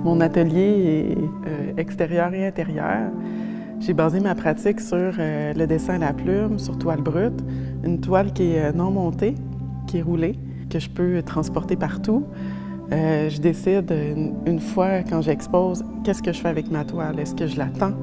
Mon atelier est extérieur et intérieur. J'ai basé ma pratique sur le dessin à la plume, sur toile brute, une toile qui est non montée, qui est roulée, que je peux transporter partout. Je décide une fois quand j'expose, qu'est-ce que je fais avec ma toile? Est-ce que je la tends?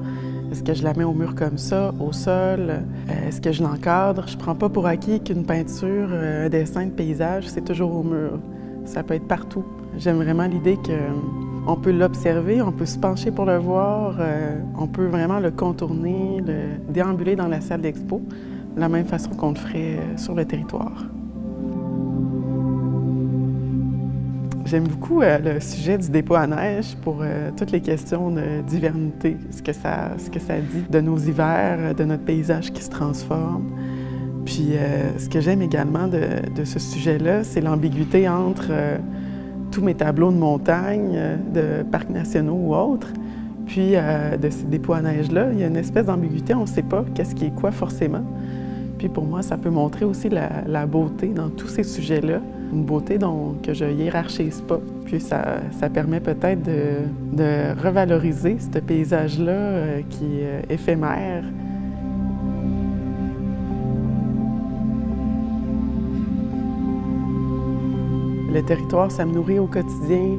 Est-ce que je la mets au mur comme ça, au sol? Est-ce que je l'encadre? Je ne prends pas pour acquis qu'une peinture, un dessin de paysage, c'est toujours au mur. Ça peut être partout. J'aime vraiment l'idée qu'on peut l'observer, on peut se pencher pour le voir, on peut vraiment le contourner, le déambuler dans la salle d'expo, de la même façon qu'on le ferait sur le territoire. J'aime beaucoup le sujet du dépôt à neige pour toutes les questions d'hivernité, ce que ça dit de nos hivers, de notre paysage qui se transforme. Puis ce que j'aime également de ce sujet-là, c'est l'ambiguïté entre tous mes tableaux de montagne, de parcs nationaux ou autres, puis de ces dépôts à neige-là. Il y a une espèce d'ambiguïté, on ne sait pas qu'est-ce qui est quoi forcément. Puis pour moi, ça peut montrer aussi la beauté dans tous ces sujets-là, une beauté que je hiérarchise pas. Puis ça permet peut-être de revaloriser ce paysage-là qui est éphémère. Le territoire, ça me nourrit au quotidien.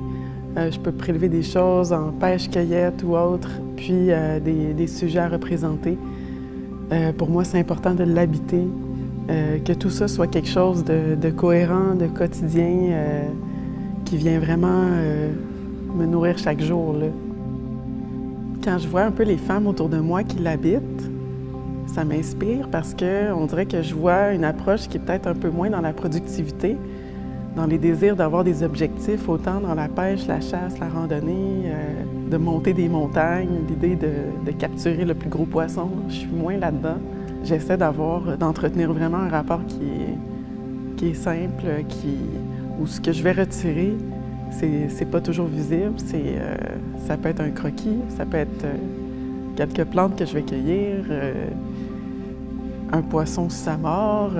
Je peux prélever des choses en pêche-cueillette ou autre, puis des sujets à représenter. Pour moi, c'est important de l'habiter, que tout ça soit quelque chose de cohérent, de quotidien, qui vient vraiment me nourrir chaque jour, là. Quand je vois un peu les femmes autour de moi qui l'habitent, ça m'inspire parce qu'on dirait que je vois une approche qui est peut-être un peu moins dans la productivité, dans les désirs d'avoir des objectifs, autant dans la pêche, la chasse, la randonnée, de monter des montagnes, l'idée de capturer le plus gros poisson. Je suis moins là-dedans. J'essaie d'entretenir vraiment un rapport qui est simple, où ce que je vais retirer, c'est pas toujours visible. Ça peut être un croquis, ça peut être quelques plantes que je vais cueillir, un poisson si ça mord,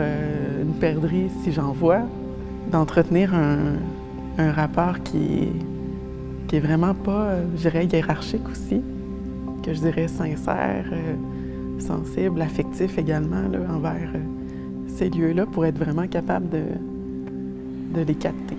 une perdrix si j'en vois. D'entretenir un rapport qui est vraiment pas, je dirais, hiérarchique aussi, que je dirais sincère, sensible, affectif également là, envers ces lieux-là pour être vraiment capable de les capter.